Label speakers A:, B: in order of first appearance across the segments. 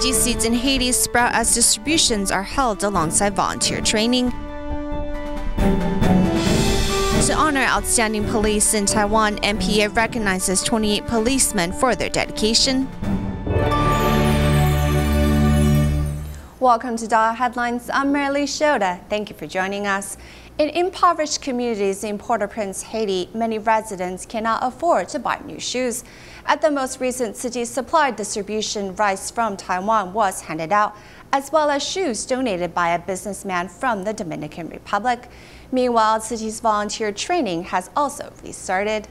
A: Tzu Chi seeds in Haiti sprout as distributions are held alongside volunteer training. To honor outstanding police in Taiwan, MPA recognizes 28 policemen for their dedication. Welcome to DaAi Headlines. I'm Marilee Shoda. Thank you for joining us. In impoverished communities in Port-au-Prince, Haiti, many residents cannot afford to buy new shoes. At the most recent Tzu Chi supply distribution, rice from Taiwan was handed out, as well as shoes donated by a businessman from the Dominican Republic. Meanwhile, Tzu Chi's volunteer training has also restarted.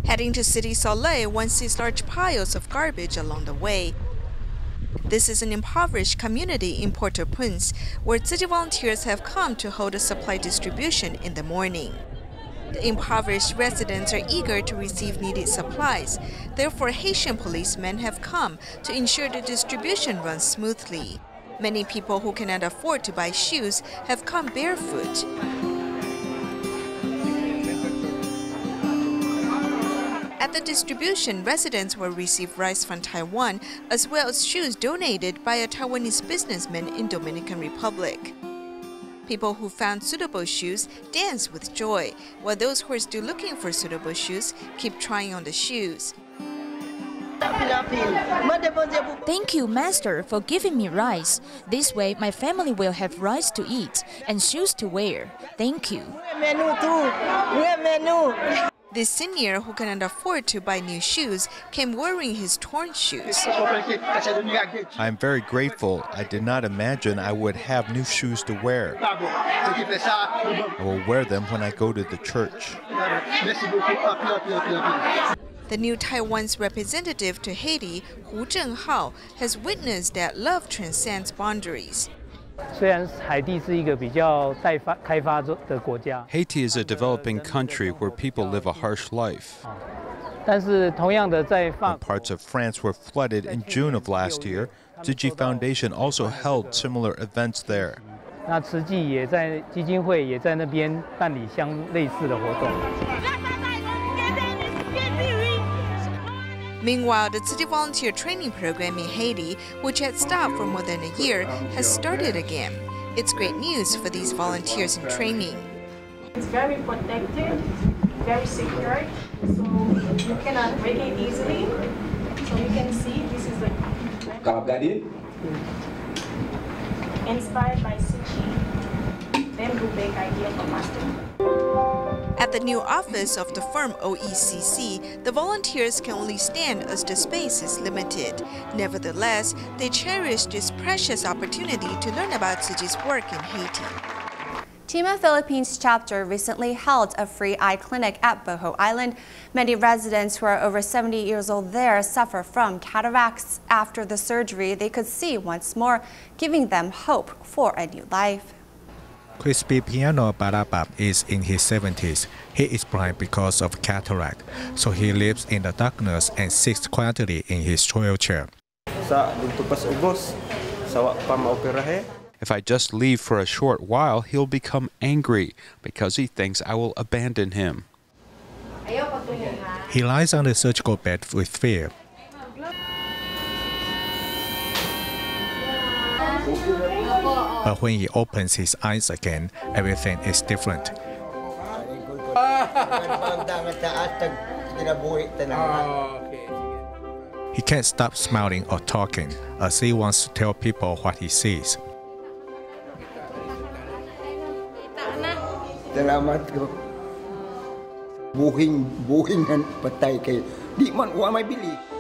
A: Heading to City Soleil, one sees large piles of garbage along the way. This is an impoverished community in Port-au-Prince, where Tzu Chi volunteers have come to hold a supply distribution in the morning. The impoverished residents are eager to receive needed supplies. Therefore, Haitian policemen have come to ensure the distribution runs smoothly. Many people who cannot afford to buy shoes have come barefoot. At the distribution, residents will receive rice from Taiwan, as well as shoes donated by a Taiwanese businessman in Dominican Republic. People who found suitable shoes dance with joy, while those who are still looking for suitable shoes keep trying on the shoes.
B: Thank you, Master, for giving me rice. This way, my family will have rice to eat and shoes to wear. Thank you.
A: This senior who cannot afford to buy new shoes came wearing his torn shoes.
C: I'm very grateful. I did not imagine I would have new shoes to wear. I will wear them when I go to the church.
A: The new Taiwan's representative to Haiti, Hu Zhenghao, has witnessed that love transcends boundaries.
D: Haiti
E: is a developing country where people live a harsh life.
C: When parts of France were flooded in June of last year, Tzu Chi Foundation also held similar events there.
A: Meanwhile, the Tzu Chi volunteer training program in Haiti, which had stopped for more than a year, has started again. It's great news for these volunteers in training.
F: It's very protected, very secure, so you cannot break it easily. So you can see this is inspired by Tzu Chi, then go back idea for master.
A: At the new office of the firm OECC, the volunteers can only stand as the space is limited. Nevertheless, they cherish this precious opportunity to learn about Tzu Chi's work in Haiti. Tima Philippines chapter recently held a free eye clinic at Boho Island. Many residents who are over 70 years old there suffer from cataracts. After the surgery, they could see once more, giving them hope for a new life.
G: Crispy Piano Barabab is in his 70s. He is blind because of cataract, so he lives in the darkness and sits quietly in his wheelchair.
E: If I just leave for a short while, he'll become angry because he thinks I will abandon him.
G: He lies on the surgical bed with fear. But when he opens his eyes again, everything is different. He can't stop smiling or talking, as he wants to tell people what he sees.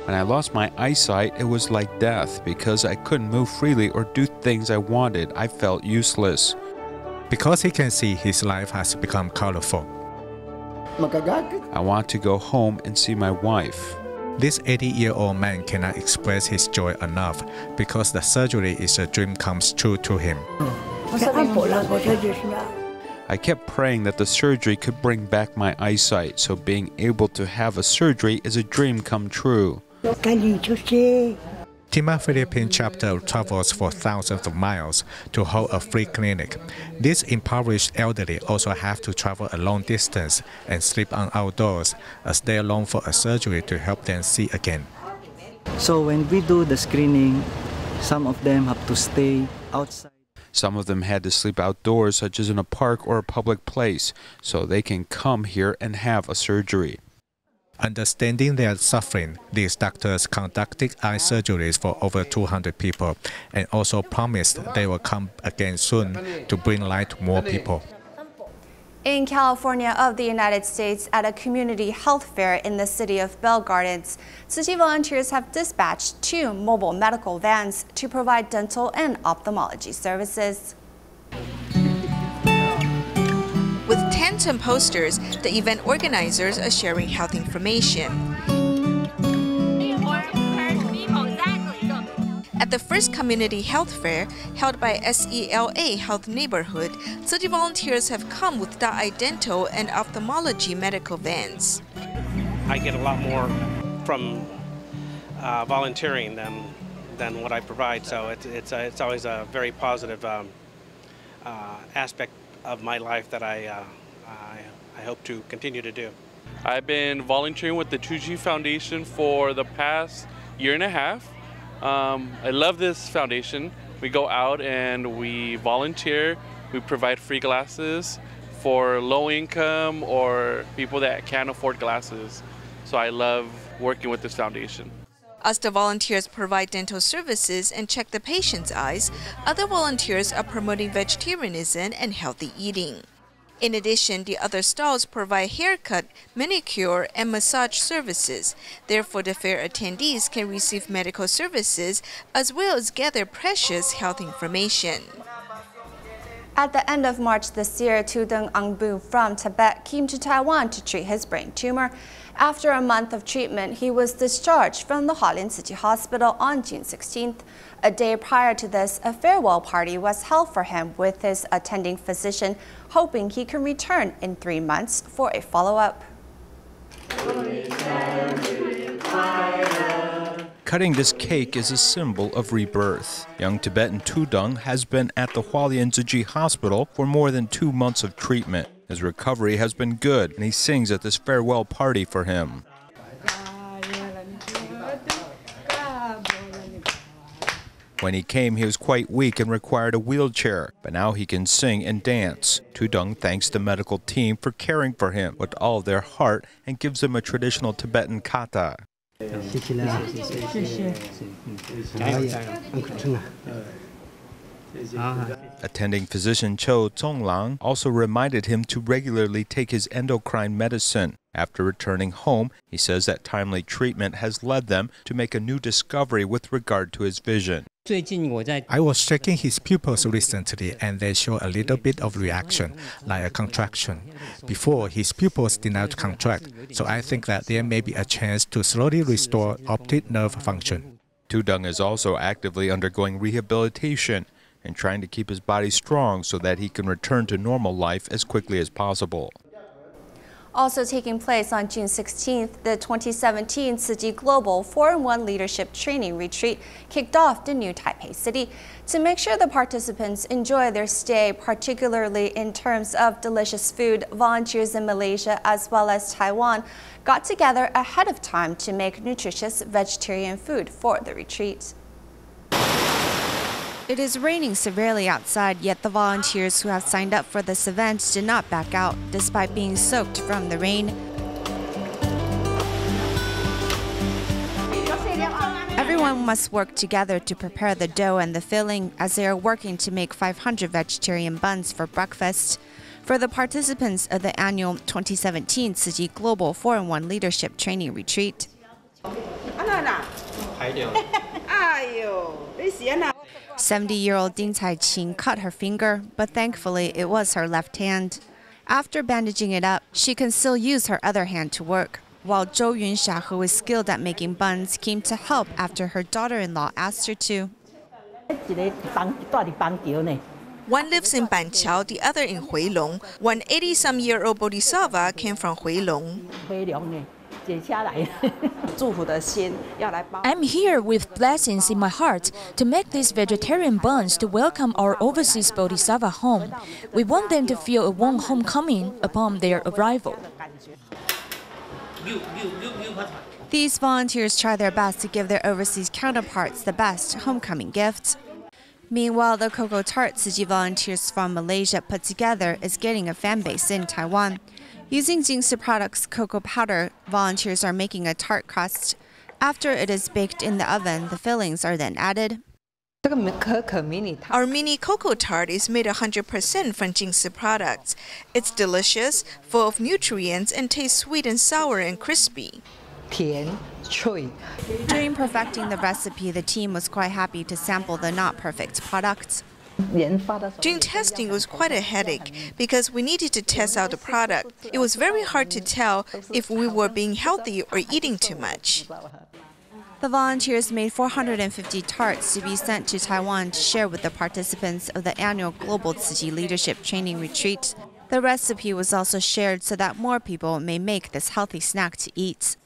E: When I lost my eyesight, it was like death because I couldn't move freely or do things I wanted. I felt useless.
G: Because he can see, his life has become colorful.
E: I want to go home and see my wife.
G: This 80-year-old man cannot express his joy enough because the surgery is a dream comes true to him.
E: I kept praying that the surgery could bring back my eyesight, so being able to have a surgery is a dream come true.
G: Tima Philippine chapter travels for thousands of miles to hold a free clinic. These impoverished elderly also have to travel a long distance and sleep on outdoors as they long for a surgery to help them see again.
H: So when we do the screening, some of them have to stay outside.
E: Some of them had to sleep outdoors, such as in a park or a public place, so they can come here and have a surgery.
G: Understanding their suffering, these doctors conducted eye surgeries for over 200 people and also promised they will come again soon to bring light to more people.
I: In California of the United States, at a community health fair in the city of Bell Gardens, Tzu Chi volunteers have dispatched 2 mobile medical vans to provide dental and ophthalmology services.
A: With tents and posters, the event organizers are sharing health information. At the first community health fair held by SELA Health Neighborhood, Tzu Chi volunteers have come with DaAi dental and ophthalmology medical vans.
J: I get a lot more from volunteering than what I provide, so it's always a very positive aspect of my life that I hope to continue to do.
K: I've been volunteering with the Tzu Chi Foundation for the past 1.5 years. I love this foundation. We go out and we volunteer. We provide free glasses for low income or people that can't afford glasses. So I love working with this foundation.
A: As the volunteers provide dental services and check the patient's eyes, other volunteers are promoting vegetarianism and healthy eating. In addition, the other stalls provide haircut, manicure, and massage services. Therefore, the fair attendees can receive medical services as well as gather precious health information.
I: At the end of March this year, Tzu Chi from Tibet came to Taiwan to treat his brain tumor. After a month of treatment, he was discharged from the Hualien Tzu Chi Hospital on June 16th. A day prior to this, a farewell party was held for him with his attending physician, hoping he can return in 3 months for a follow-up.
C: Cutting this cake is a symbol of rebirth. Young Tibetan Tzu Chi has been at the Hualien Tzu Chi Hospital for more than 2 months of treatment. His recovery has been good, and he sings at this farewell party for him. When he came, he was quite weak and required a wheelchair, but now he can sing and dance. Tzu Chi thanks the medical team for caring for him with all their heart and gives him a traditional Tibetan kata. Attending physician Cho Zonglang also reminded him to regularly take his endocrine medicine. After returning home, he says that timely treatment has led them to make a new discovery with regard to his vision.
G: I was checking his pupils recently and they show a little bit of reaction, like a contraction. Before, his pupils did not contract, so I think that there may be a chance to slowly restore optic nerve function.
C: Tzu Chi is also actively undergoing rehabilitation and trying to keep his body strong so that he can return to normal life as quickly as possible.
I: Also taking place on June 16th, the 2017 Tzu Chi Global 4-in-1 Leadership Training Retreat kicked off in New Taipei City. To make sure the participants enjoy their stay, particularly in terms of delicious food, volunteers in Malaysia as well as Taiwan got together ahead of time to make nutritious vegetarian food for the retreat. It is raining severely outside, yet the volunteers who have signed up for this event did not back out, despite being soaked from the rain. Everyone must work together to prepare the dough and the filling, as they are working to make 500 vegetarian buns for breakfast. For the participants of the annual 2017 Tzu Chi Global 4-in-1 Leadership Training Retreat. 70-year-old Ding Cai-qing cut her finger, but thankfully it was her left hand. After bandaging it up, she can still use her other hand to work, while Zhou Yunsha, who is skilled at making buns, came to help after her daughter-in-law asked her to.
A: One lives in Banqiao, the other in Huilong. One 80-some-year-old bodhisattva came from Huilong.
B: I'm here with blessings in my heart to make these vegetarian buns to welcome our overseas bodhisattva home. We want them to feel a warm homecoming upon their arrival.
I: These volunteers try their best to give their overseas counterparts the best homecoming gift. Meanwhile, the cocoa tart Tzu Chi volunteers from Malaysia put together is getting a fan base in Taiwan. Using Jingsi Products cocoa powder, volunteers are making a tart crust. After it is baked in the oven, the fillings are then added.
A: Our mini cocoa tart is made 100% from Jingsi Products. It's delicious, full of nutrients, and tastes sweet and sour and crispy.
I: During perfecting the recipe, the team was quite happy to sample the not-perfect products.
A: During testing, it was quite a headache because we needed to test out the product. It was very hard to tell if we were being healthy or eating too much.
I: The volunteers made 450 tarts to be sent to Taiwan to share with the participants of the annual Global Tzu Chi Leadership Training Retreat. The recipe was also shared so that more people may make this healthy snack to eat.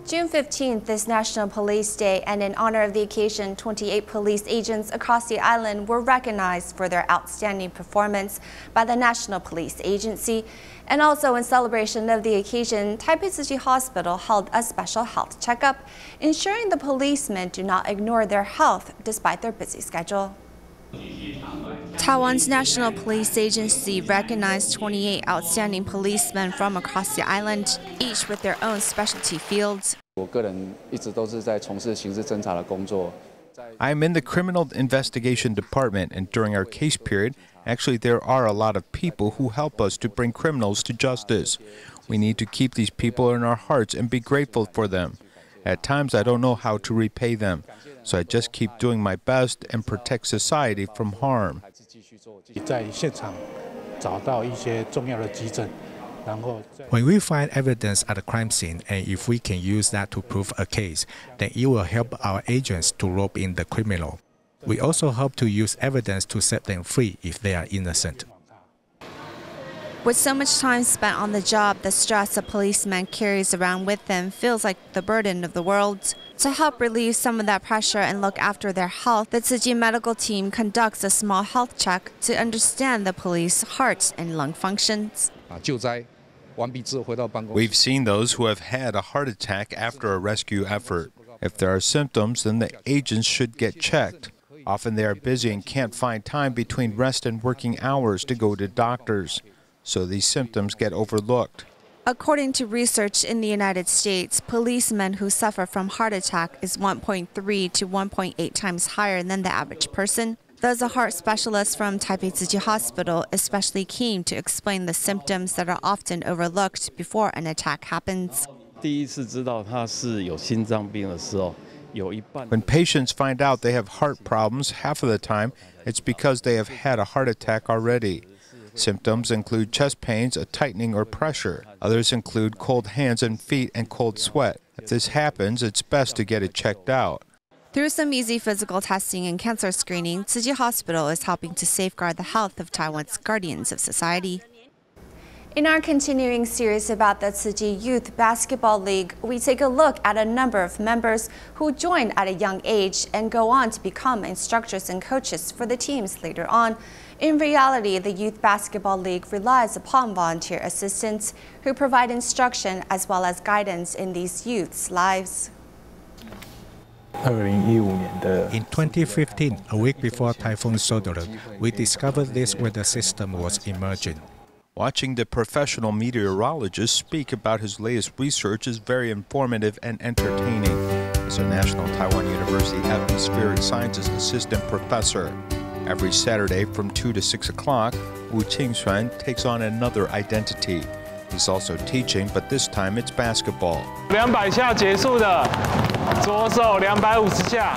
I: June 15th is National Police Day, and in honor of the occasion, 28 police agents across the island were recognized for their outstanding performance by the National Police Agency. And also in celebration of the occasion, Taipei Tzu Chi Hospital held a special health checkup, ensuring the policemen do not ignore their health despite their busy schedule. Taiwan's National Police Agency recognized 28 outstanding policemen from across the island, each with their own specialty fields.
C: I am in the Criminal Investigation Department, and during our case period, actually there are a lot of people who help us to bring criminals to justice. We need to keep these people in our hearts and be grateful for them. At times I don't know how to repay them, so I just keep doing my best and protect society from harm.
G: When we find evidence at a crime scene, and if we can use that to prove a case, then it will help our agents to rope in the criminal. We also hope to use evidence to set them free if they are innocent.
I: With so much time spent on the job, the stress a policeman carries around with them feels like the burden of the world. To help relieve some of that pressure and look after their health, the Tzu Chi medical team conducts a small health check to understand the police heart and lung functions.
C: We've seen those who have had a heart attack after a rescue effort. If there are symptoms, then the agents should get checked. Often they are busy and can't find time between rest and working hours to go to doctors, so these symptoms get overlooked.
I: According to research in the United States, policemen who suffer from heart attack is 1.3 to 1.8 times higher than the average person. Thus, a heart specialist from Taipei Tzu Chi Hospital is especially keen to explain the symptoms that are often overlooked before an attack happens.
C: When patients find out they have heart problems, half of the time it's because they have had a heart attack already. Symptoms include chest pains, a tightening or pressure. Others include cold hands and feet and cold sweat. If this happens, it's best to get it checked out.
I: Through some easy physical testing and cancer screening, Tzu Chi Hospital is helping to safeguard the health of Taiwan's guardians of society. In our continuing series about the Tzu Chi Youth Basketball League, we take a look at a number of members who joined at a young age and go on to become instructors and coaches for the teams later on. In reality, the Youth Basketball League relies upon volunteer assistants who provide instruction as well as guidance in these youths' lives.
G: In 2015, a week before Typhoon Sodoro, we discovered this weather system was emerging.
C: Watching the professional meteorologist speak about his latest research is very informative and entertaining. He's a National Taiwan University Atmospheric Sciences Assistant Professor. Every Saturday from 2 to 6 o'clock, Wu Qingxuan takes on another identity. He's also teaching, but this time it's basketball.
D: 200下结束的，左手250下。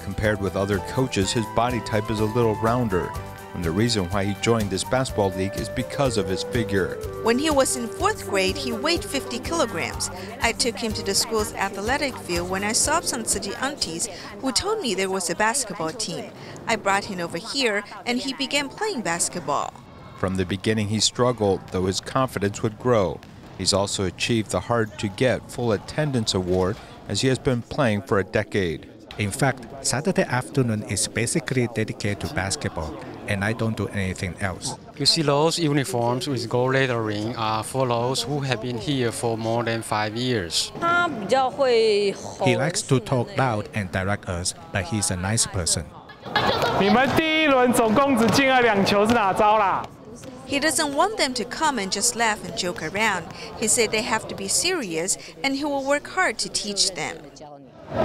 C: Compared with other coaches, his body type is a little rounder. when the reason why he joined this basketball league is because of his figure.
A: When he was in 4th grade, he weighed 50 kilograms. I took him to the school's athletic field when I saw some Tzu Chi aunties who told me there was a basketball team. I brought him over here and he began playing basketball.
C: From the beginning, he struggled, though his confidence would grow. He's also achieved the hard-to-get full attendance award as he has been playing for a decade.
G: In fact, Saturday afternoon is basically dedicated to basketball, and I don't do anything else.
L: You see those uniforms with gold lettering are for those who have been here for more than 5 years.
G: He likes to talk loud and direct us, but he's a nice person.
D: 你们第一轮总共只进了2球，是哪招啦？
A: He doesn't want them to come and just laugh and joke around. He said they have to be serious and he will work hard to teach them.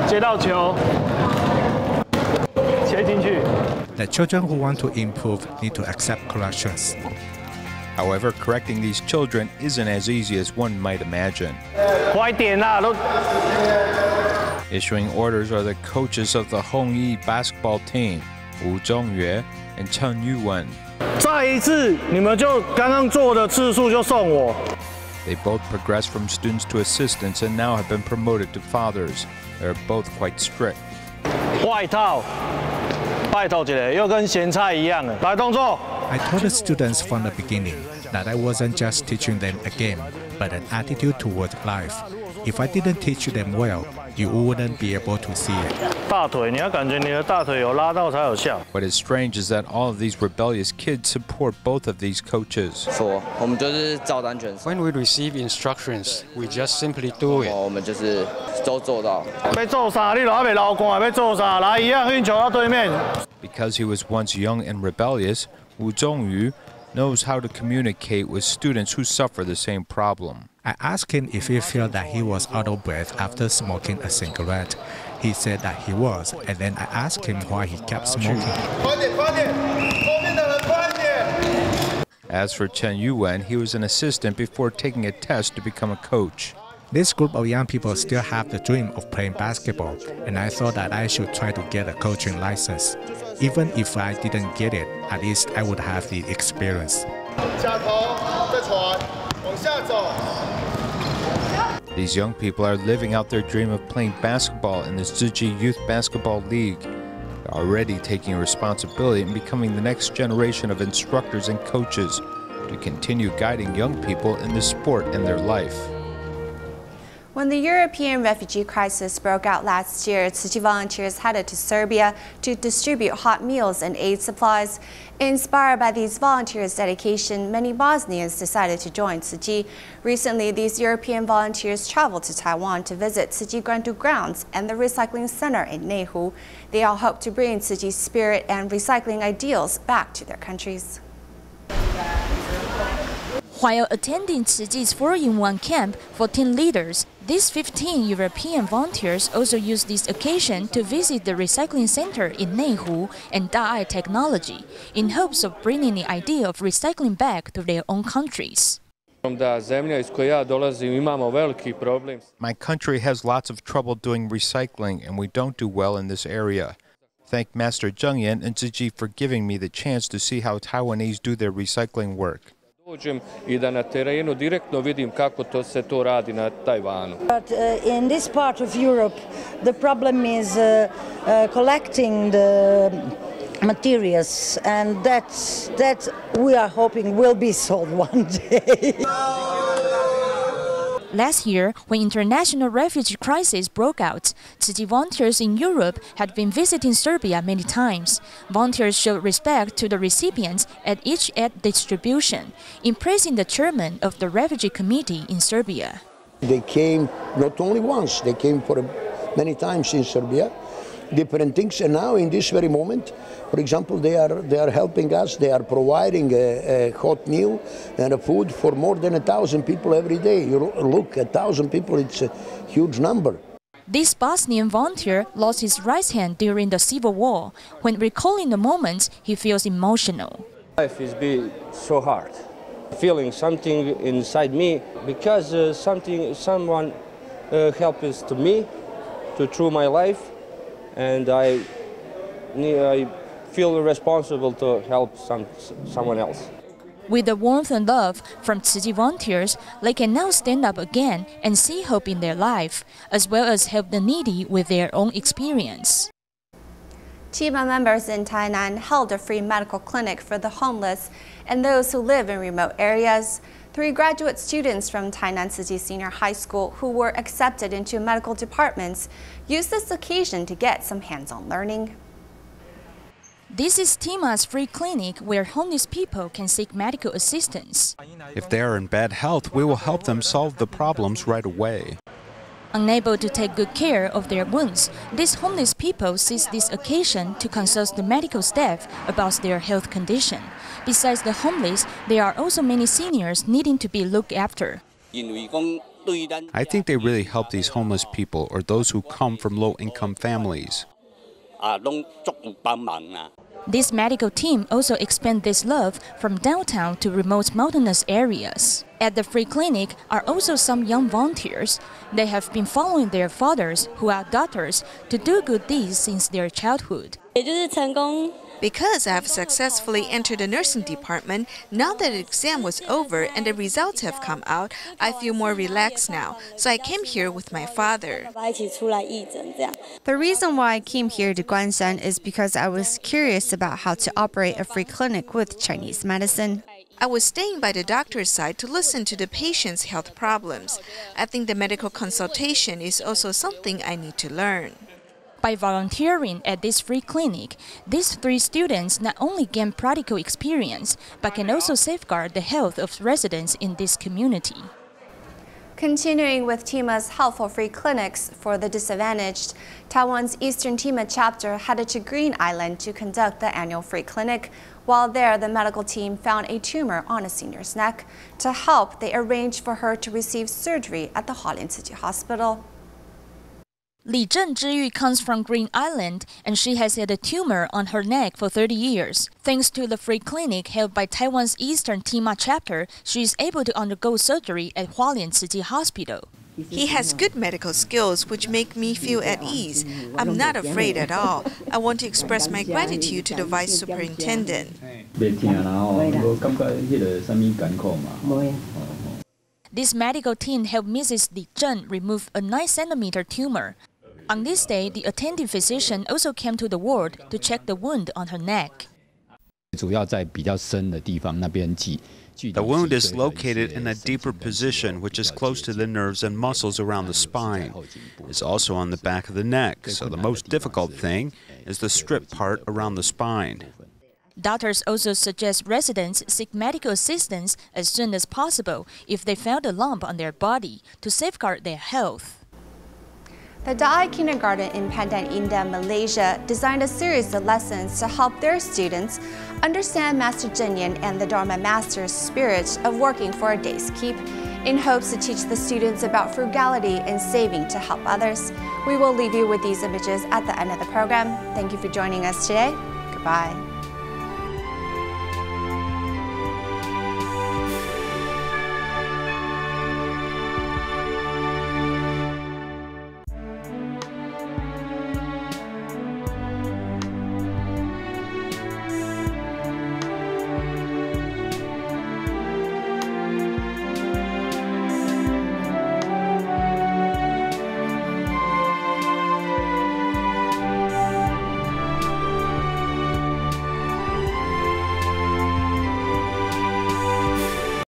D: 接到球，切进去。
G: The children who want to improve need to accept corrections.
C: However, correcting these children isn't as easy as one might imagine.
D: 快点啦，都。
C: Issuing orders are the coaches of the Hongyi basketball team, Wu Zhongyue and Chen Yuwen.
D: 再一次，你们就刚刚做的次数就送我。
C: They both progressed from students to assistants and now have been promoted to fathers. They're both quite strict.
D: 外套，拜托一下，又跟咸菜一样了。来动作。
G: I told the students from the beginning that I wasn't just teaching them a game, but an attitude toward life. If I didn't teach them well, you wouldn't be able to see it.
D: 大腿，你要感觉你的大腿有拉到才有效。
C: What is strange is that all of these rebellious kids support both of these coaches.
L: When we receive instructions, we just simply do it.
D: 被揍啥？你老还没老干，被揍啥？来，一样运球到对面。
C: Because he was once young and rebellious, Wu Zhongyu knows how to communicate with students who suffer the same problem.
G: I asked him if he felt that he was out of breath after smoking a cigarette. He said that he was, and then I asked him why he kept smoking.
C: As for Chen Yuwen, he was an assistant before taking a test to become a coach.
G: This group of young people still have the dream of playing basketball, and I thought that I should try to get a coaching license. Even if I didn't get it, at least I would have the experience.
C: These young people are living out their dream of playing basketball in the Tzu Chi Youth Basketball League. They're already taking responsibility and becoming the next generation of instructors and coaches to continue guiding young people in the sport and their life.
I: When the European refugee crisis broke out last year, Tzu Chi volunteers headed to Serbia to distribute hot meals and aid supplies. Inspired by these volunteers' dedication, many Bosnians decided to join Tzu Chi. Recently, these European volunteers traveled to Taiwan to visit Tzu Chi Grandu grounds and the recycling center in Nehu. They all hope to bring Tzu Chi's spirit and recycling ideals back to their countries.
B: While attending Tzu Chi's 4-in-1 camp for team leaders, these 15 European volunteers also used this occasion to visit the recycling center in Nehu and DaAi Technology in hopes of bringing the idea of recycling back to their own countries.
C: My country has lots of trouble doing recycling and we don't do well in this area. Thank Master Zheng Yan and Tzu Chi for giving me the chance to see how Taiwanese do their recycling work.
M: But in this part of Europe, the problem is collecting the materials, and that we are hoping will be solved one day.
B: Last year, when international refugee crisis broke out, Tzu Chi volunteers in Europe had been visiting Serbia many times. Volunteers showed respect to the recipients at each aid distribution, impressing the chairman of the refugee committee in Serbia.
N: They came not only once, they came for many times in Serbia, different things, and now in this very moment, for example, they are helping us. They are providing a hot meal and a food for more than 1,000 people every day. You look, 1,000 people, it's a huge number.
B: This Bosnian volunteer lost his right hand during the civil war. When recalling the moments, he feels emotional.
O: Life has been so hard. Feeling something inside me because someone helped to me through my life, and I feel responsible to help someone else.
B: With the warmth and love from Tzu Chi volunteers, they can now stand up again and see hope in their life, as well as help the needy with their own experience.
I: TIMA members in Tainan held a free medical clinic for the homeless and those who live in remote areas. 3 graduate students from Tainan Tzu Chi Senior High School who were accepted into medical departments used this occasion to get some hands-on learning.
B: This is TIMA's free clinic where homeless people can seek medical assistance.
E: If they are in bad health, we will help them solve the problems right away.
B: Unable to take good care of their wounds, these homeless people seize this occasion to consult the medical staff about their health condition. Besides the homeless, there are also many seniors needing to be looked after.
E: I think they really help these homeless people or those who come from low-income families.
B: This medical team also expand this love from downtown to remote mountainous areas. At the free clinic are also some young volunteers. They have been following their fathers, who are doctors, to do good deeds since their childhood.
A: Because I have successfully entered the nursing department, now that the exam was over and the results have come out, I feel more relaxed now. So I came here with my father.
I: The reason why I came here to Guanshan is because I was curious about how to operate a free clinic with Chinese medicine.
A: I was staying by the doctor's side to listen to the patient's health problems. I think the medical consultation is also something I need to learn.
B: By volunteering at this free clinic, these 3 students not only gain practical experience, but can also safeguard the health of residents in this community.
I: Continuing with TIMA's helpful free clinics for the disadvantaged, Taiwan's Eastern TIMA chapter headed to Green Island to conduct the annual free clinic. While there, the medical team found a tumor on a senior's neck. To help, they arranged for her to receive surgery at the Hualien Tzu Chi Hospital.
B: Li Zhengzhiyu comes from Green Island, and she has had a tumor on her neck for 30 years. Thanks to the free clinic held by Taiwan's Eastern TIMA chapter, she is able to undergo surgery at Hualien Tzu Chi Hospital.
A: He has good medical skills which make me feel at ease. I'm not afraid at all. I want to express my gratitude to the Vice Superintendent.
B: This medical team helped Mrs. Li Zheng remove a 9-centimeter tumor. On this day, the attending physician also came to the ward to check the wound on her neck.
E: The wound is located in a deeper position, which is close to the nerves and muscles around the spine. It's also on the back of the neck, so the most difficult thing is the strip part around the spine.
B: Doctors also suggest residents seek medical assistance as soon as possible if they found a lump on their body to safeguard their health.
I: The DaAi Kindergarten in Pandan Indah, Malaysia, designed a series of lessons to help their students understand Master Zhenyan and the Dharma Master's spirit of working for a day's keep, in hopes to teach the students about frugality and saving to help others. We will leave you with these images at the end of the program. Thank you for joining us today. Goodbye.